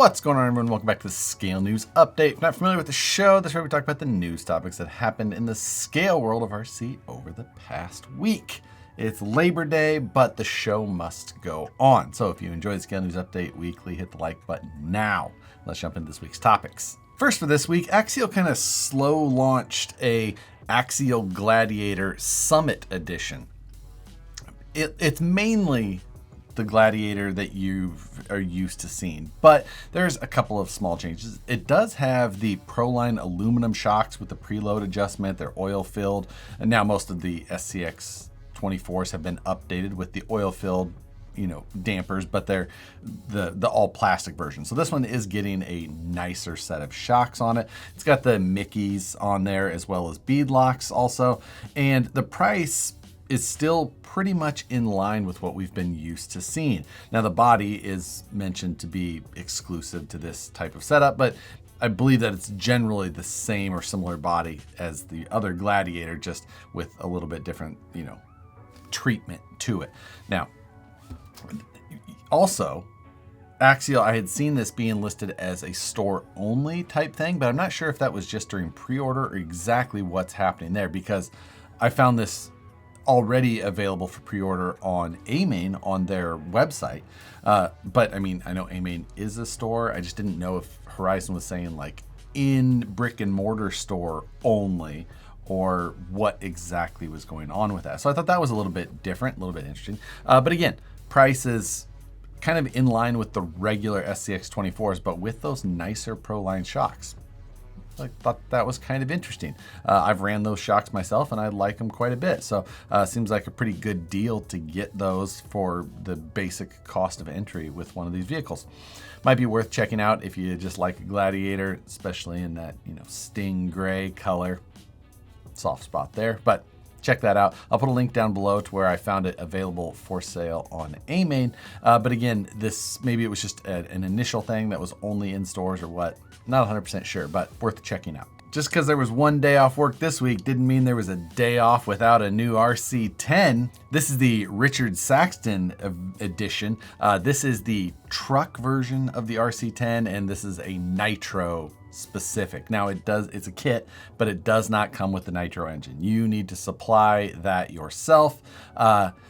What's going on, everyone? Welcome back to the Scale News Update. If you're not familiar with the show, this is where we talk about the news topics that happened in the scale world of RC over the past week. It's Labor Day, but the show must go on. So if you enjoy the Scale News Update weekly, hit the like button now. Let's jump into this week's topics. First for this week, Axial kind of slow launched a Axial Gladiator Summit Edition. It's mainly the Gladiator that you are used to seeing, but there's a couple of small changes. It does have the Proline aluminum shocks with the preload adjustment. They're oil filled, and now most of the SCX 24s have been updated with the oil filled, dampers, but they're the all plastic version. So this one is getting a nicer set of shocks on it. It's got the Mickeys on there as well as bead locks also, and the price is still pretty much in line with what we've been used to seeing. Now the body is mentioned to be exclusive to this type of setup, but I believe that it's generally the same or similar body as the other Gladiator, just with a little bit different, treatment to it. Now, also, Axial, I had seen this being listed as a store-only type thing, but I'm not sure if that was just during pre-order or exactly what's happening there, because I found this already available for pre-order on AMain on their website. But I mean, I know AMain is a store. I just didn't know if Horizon was saying like in brick and mortar store only, or what exactly was going on with that. So I thought that was a little bit different, a little bit interesting. But again, price is kind of in line with the regular SCX 24s, but with those nicer Proline shocks. I thought that was kind of interesting. I've ran those shocks myself and I like them quite a bit. So seems like a pretty good deal to get those for the basic cost of entry with one of these vehicles. Might be worth checking out if you just like a Gladiator, especially in that, sting gray color. Soft spot there, but check that out. I'll put a link down below to where I found it available for sale on AMain. But again, maybe it was just an initial thing that was only in stores or what. Not 100% sure, but worth checking out. Just because there was one day off work this week didn't mean there was a day off without a new RC10. This is the Richard Saxton edition. This is the truck version of the RC10, and this is a nitro specific. Now it's a kit, but it does not come with the nitro engine. You need to supply that yourself.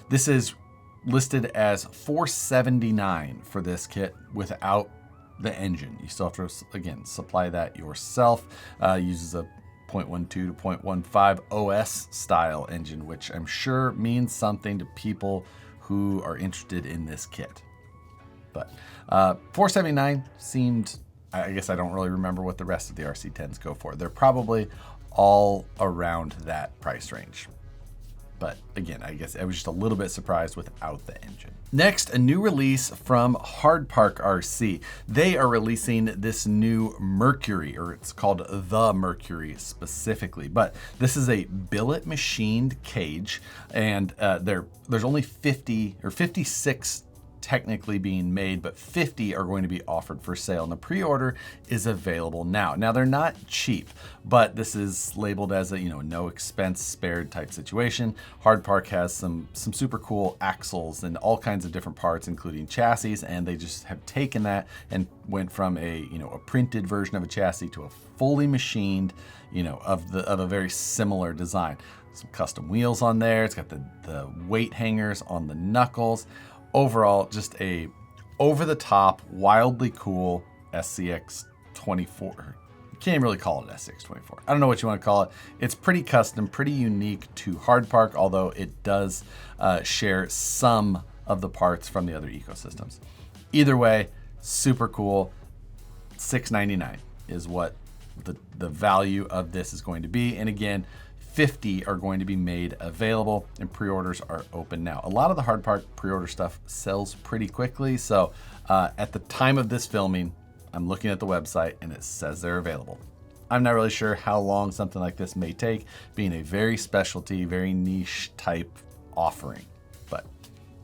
This is listed as $479 for this kit without the engine. You still have to, again, supply that yourself. Uses a 0.12 to 0.15 OS style engine, which I'm sure means something to people who are interested in this kit. But $479 seemed, I guess I don't really remember what the rest of the RC10s go for. They're probably all around that price range. But again, I guess I was just a little bit surprised without the engine. Next, a new release from Hardpark RC. They are releasing this new Mercury, or it's called the Mercury specifically, but this is a billet machined cage, and there's only 50 or 56 technically being made, but 50 are going to be offered for sale, and the pre-order is available now. Now they're not cheap, but this is labeled as a no expense spared type situation. Hardpark has some super cool axles and all kinds of different parts, including chassis, and they just have taken that and went from a printed version of a chassis to a fully machined of a very similar design. Some custom wheels on there. It's got the weight hangers on the knuckles. Overall, just a over-the-top, wildly cool SCX 24. You can't even really call it SCX 24. I don't know what you want to call it. It's pretty custom, pretty unique to Hardpark, although it does share some of the parts from the other ecosystems. Either way, super cool. $699 is what the value of this is going to be. And again, 50 are going to be made available, and pre-orders are open now. A lot of the Hardpark pre-order stuff sells pretty quickly, so at the time of this filming, I'm looking at the website and it says they're available. I'm not really sure how long something like this may take, being a very specialty, very niche type offering. But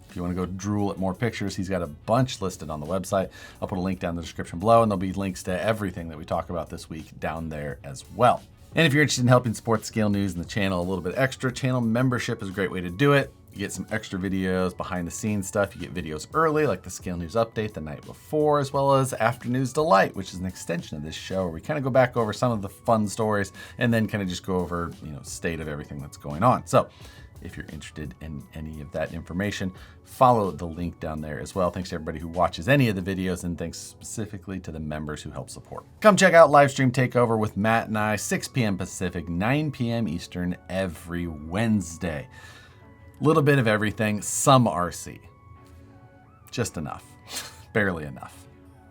if you want to go drool at more pictures, he's got a bunch listed on the website. I'll put a link down in the description below, and there'll be links to everything that we talk about this week down there as well. And if you're interested in helping support the Scale News and the channel a little bit extra, channel membership is a great way to do it. You get some extra videos, behind the scenes stuff. You get videos early, like the Scale News Update the night before, as well as Afternoons Delight, which is an extension of this show where we kind of go back over some of the fun stories and then kind of just go over, state of everything that's going on. So if you're interested in any of that information, follow the link down there as well. Thanks to everybody who watches any of the videos, and thanks specifically to the members who help support. Come check out Livestream Takeover with Matt and I, 6 p.m. Pacific, 9 p.m. Eastern every Wednesday. Little bit of everything, some RC. Just enough, barely enough.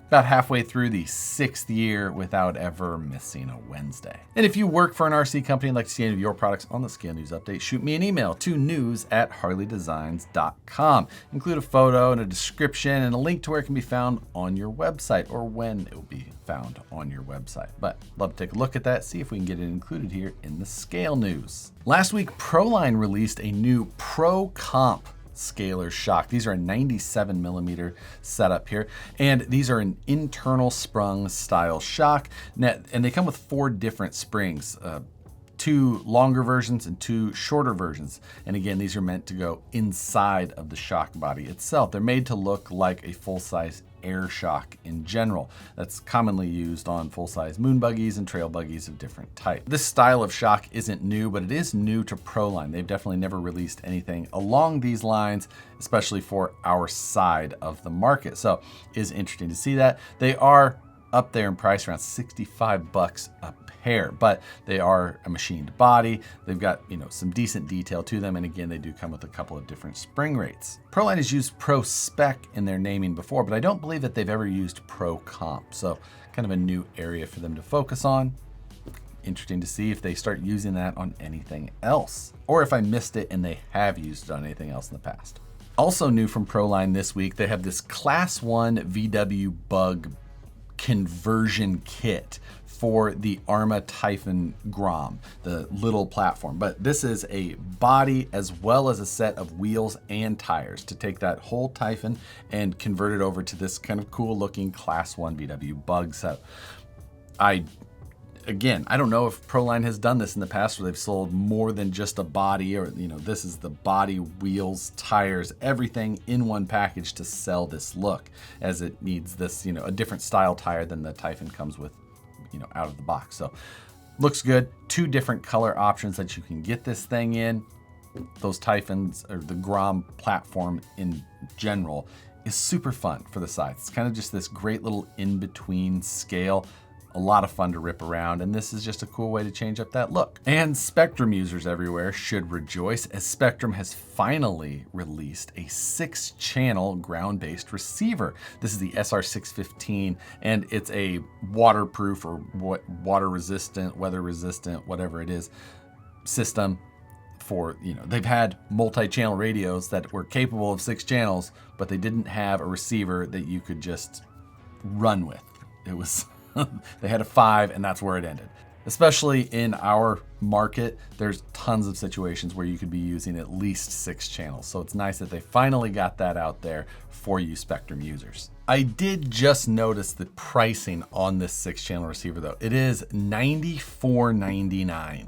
About halfway through the 6th year without ever missing a Wednesday. And if you work for an RC company and like to see any of your products on the Scale News Update, shoot me an email to news@harleydesigns.com. Include a photo and a description and a link to where it can be found on your website, or when it will be found on your website. But love to take a look at that, see if we can get it included here in the Scale News. Last week, Proline released a new Pro Comp scalar shock. These are a 97 millimeter setup here, and these are an internal sprung style shock, and they come with 4 different springs, 2 longer versions and 2 shorter versions. And again, these are meant to go inside of the shock body itself. They're made to look like a full-size air shock in general. That's commonly used on full-size moon buggies and trail buggies of different types. This style of shock isn't new, but it is new to Proline. They've definitely never released anything along these lines, especially for our side of the market. So it is interesting to see that. They are up there in price, around $65 a pair, but they are a machined body. They've got, some decent detail to them. And again, they do come with a couple of different spring rates. Proline has used Pro Spec in their naming before, but I don't believe that they've ever used Pro Comp. So kind of a new area for them to focus on. Interesting to see if they start using that on anything else, or if I missed it and they have used it on anything else in the past. Also new from Proline this week, they have this Class 1 VW bug conversion kit for the Arrma TYPHON GROM, the little platform. But this is a body as well as a set of wheels and tires to take that whole TYPHON and convert it over to this kind of cool looking Class 1 VW bug set. Again, I don't know if Proline has done this in the past where they've sold more than just a body, or this is the body, wheels, tires, everything in one package to sell this look, as it needs this, a different style tire than the TYPHON comes with, out of the box. So looks good. 2 different color options that you can get this thing in. Those TYPHONs, or the GROM platform in general, is super fun for the size. It's kind of just this great little in-between scale. A lot of fun to rip around, and this is just a cool way to change up that look. And Spektrum users everywhere should rejoice, as Spektrum has finally released a 6-channel ground-based receiver. This is the SR615, and it's a waterproof or water-resistant, weather-resistant, whatever it is, system for, they've had multi-channel radios that were capable of 6 channels, but they didn't have a receiver that you could just run with. It was... They had a 5, and that's where it ended. Especially in our market, there's tons of situations where you could be using at least 6 channels. So it's nice that they finally got that out there for you Spektrum users. I did just notice the pricing on this 6-channel receiver though. It is $94.99.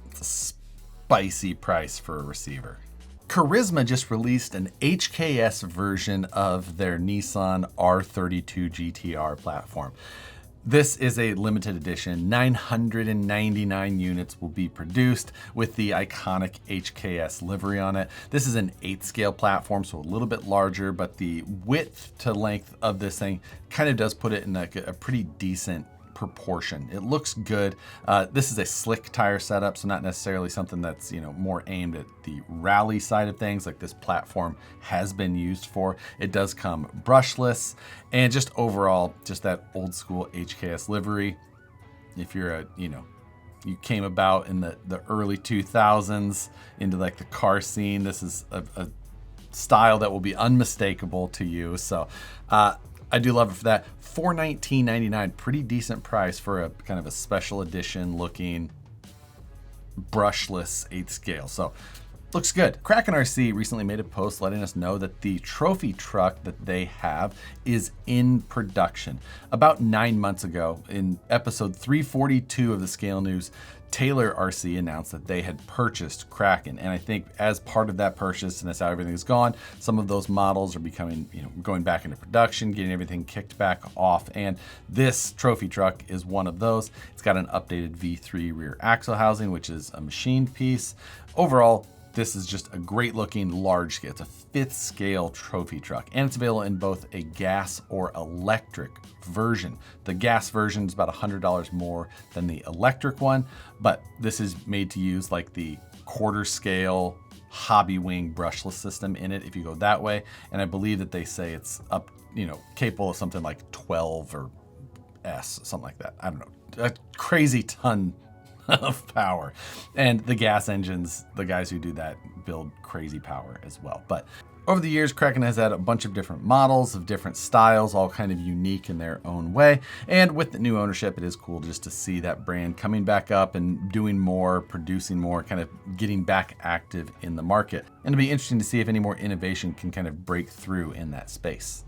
It's a spicy price for a receiver. Carisma just released an HKS version of their Nissan R32 GTR platform. This is a limited edition. 999 units will be produced with the iconic HKS livery on it. This is an 8-scale platform, so a little bit larger, but the width to length of this thing kind of does put it in like a pretty decent proportion. It looks good. This is a slick tire setup, so not necessarily something that's more aimed at the rally side of things like this platform has been used for. It does come brushless, and just overall, just that old school HKS livery. If you're you came about in the early 2000s into like the car scene, this is a style that will be unmistakable to you. So I do love it for that. $419.99, pretty decent price for a kind of a special edition looking brushless 8 scale. So Looks good. Kraken RC recently made a post letting us know that the trophy truck that they have is in production. About 9 months ago, in episode 342 of the Scale News, Taylor RC announced that they had purchased Kraken. And I think as part of that purchase, and that's how everything's gone, some of those models are becoming, going back into production, getting everything kicked back off. And this trophy truck is one of those. It's got an updated V3 rear axle housing, which is a machined piece. Overall, this is just a great looking large scale. It's a 5th scale trophy truck, and it's available in both a gas or electric version. The gas version is about $100 more than the electric one, but this is made to use like the quarter scale hobby wing brushless system in it if you go that way. And I believe that they say it's up, capable of something like 12 or S, something like that. I don't know, a crazy ton of power. And the gas engines, the guys who do that build crazy power as well. But over the years, Kraken has had a bunch of different models of different styles, all kind of unique in their own way. And with the new ownership, it is cool just to see that brand coming back up and doing more, producing more, kind of getting back active in the market. And it'll be interesting to see if any more innovation can kind of break through in that space.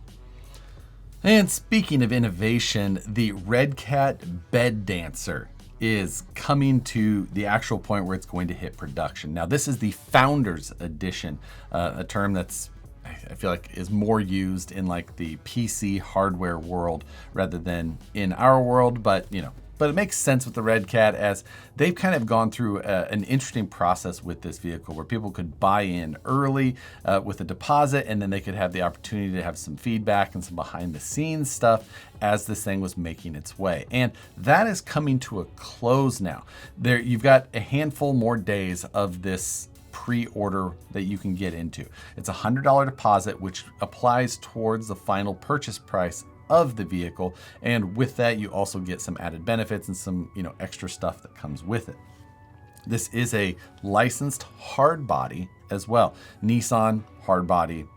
And speaking of innovation, the Redcat Bed Dancer is coming to the actual point where it's going to hit production. Now, this is the Founders Edition, a term that's, I feel like, is more used in like the PC hardware world rather than in our world, but but it makes sense with the Redcat as they've kind of gone through an interesting process with this vehicle where people could buy in early with a deposit, and then they could have the opportunity to have some feedback and some behind the scenes stuff as this thing was making its way. And that is coming to a close now. You've got a handful more days of this pre-order that you can get into. It's a $100 deposit, which applies towards the final purchase price of the vehicle, and with that you also get some added benefits and some extra stuff that comes with it. This is a licensed hard body as well. Nissan hard body.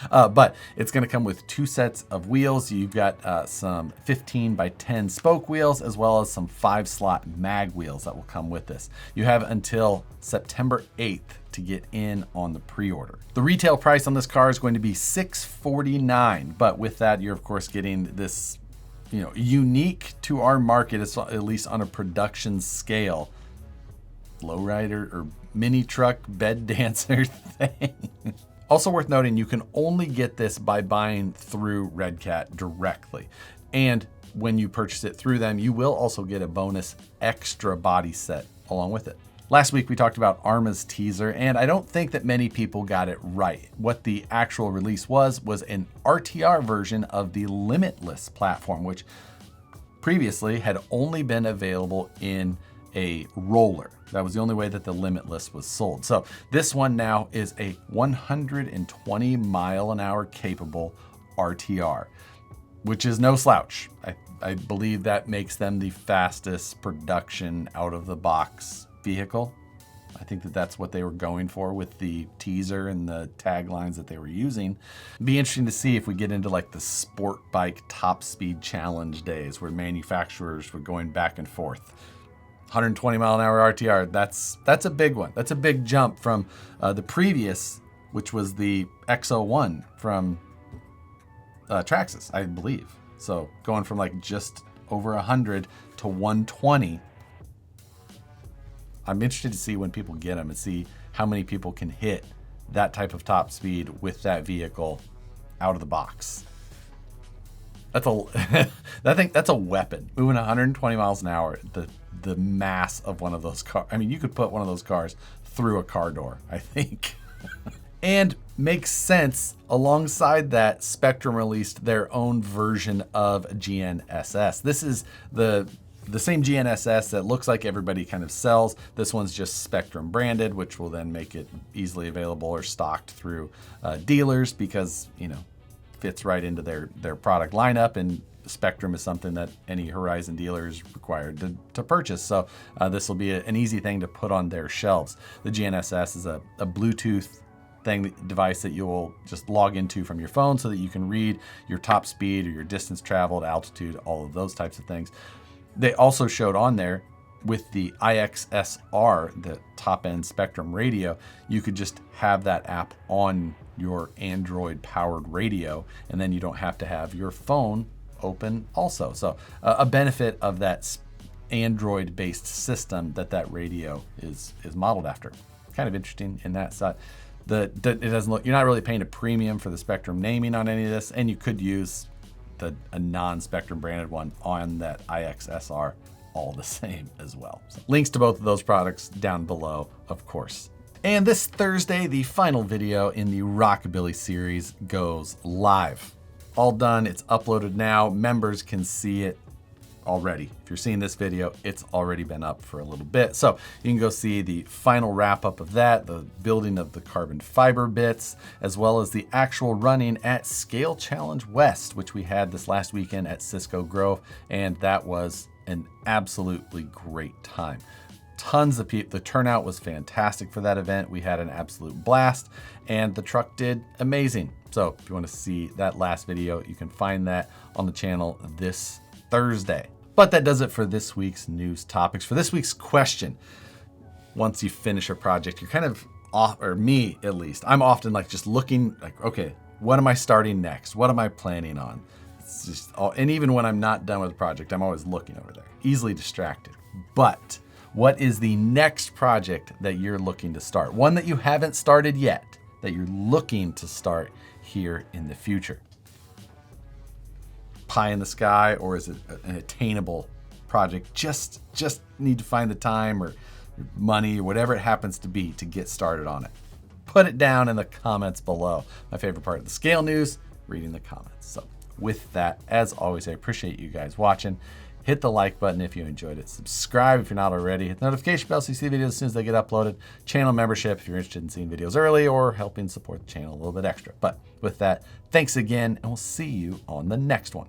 But it's going to come with 2 sets of wheels. You've got some 15 by 10 spoke wheels, as well as some 5-slot mag wheels that will come with this. You have until September 8th to get in on the pre-order. The retail price on this car is going to be $649, but with that, you're of course getting this, unique to our market, at least on a production scale, lowrider or mini truck bed dancer thing. Also worth noting, you can only get this by buying through Redcat directly. And when you purchase it through them, you will also get a bonus extra body set along with it. Last week, we talked about Arrma's teaser, and I don't think that many people got it right. What the actual release was an ARTR version of the Limitless platform, which previously had only been available in a roller. That was the only way that the Limitless was sold. So this one now is a 120 mile an hour capable RTR, which is no slouch. I believe that makes them the fastest production out of the box vehicle. I think that that's what they were going for with the teaser and the taglines that they were using. It'd be interesting to see if we get into like the sport bike top speed challenge days where manufacturers were going back and forth. 120 mile an hour RTR, that's a big one. That's a big jump from the previous, which was the X01 from Traxxas, I believe. So going from like just over 100 to 120. I'm interested to see when people get them and see how many people can hit that type of top speed with that vehicle out of the box. That's a weapon. Moving 120 miles an hour, the mass of one of those cars. I mean, you could put one of those cars through a car door, I think. And makes sense. Alongside that, Spektrum released their own version of GNSS. This is the same GNSS that looks like everybody kind of sells. This one's just Spektrum branded, which will then make it easily available or stocked through dealers because, fits right into their product lineup, and Spektrum is something that any Horizon dealer is required to purchase. So this will be an easy thing to put on their shelves. The GNSS is a Bluetooth device that you will just log into from your phone so that you can read your top speed or your distance traveled, altitude, all of those types of things. They also showed on there with the IXSR, the top-end Spektrum radio, you could just have that app on your Android-powered radio, and then you don't have to have your phone open also. So a benefit of that Android-based system that radio is modeled after. Kind of interesting in that side. It doesn't look, you're not really paying a premium for the Spektrum naming on any of this, and you could use a non-Spektrum branded one on that IXSR all the same as well. So links to both of those products down below, of course. And this Thursday, the final video in the Rockabilly series goes live. All done, it's uploaded now. Members can see it already. If you're seeing this video, it's already been up for a little bit. So you can go see the final wrap up of that, the building of the carbon fiber bits, as well as the actual running at Scale Challenge West, which we had this last weekend at Cisco Grove. And that was an absolutely great time. Tons of people. The turnout was fantastic for that event. We had an absolute blast, and the truck did amazing. So if you want to see that last video, you can find that on the channel this Thursday. But that does it for this week's news topics. For this week's question, once you finish a project, you're kind of off, or me at least, I'm often like just looking like, okay, what am I starting next? What am I planning on? It's just, and even when I'm not done with the project, I'm always looking over there, easily distracted. But what is the next project that you're looking to start? One that you haven't started yet, that you're looking to start here in the future? Pie in the sky, or is it an attainable project? Just need to find the time or money or whatever it happens to be to get started on it. Put it down in the comments below. My favorite part of the Scale News, reading the comments. So with that, as always, I appreciate you guys watching. Hit the like button if you enjoyed it. Subscribe if you're not already. Hit the notification bell so you see videos as soon as they get uploaded. Channel membership if you're interested in seeing videos early or helping support the channel a little bit extra. But with that, thanks again, and we'll see you on the next one.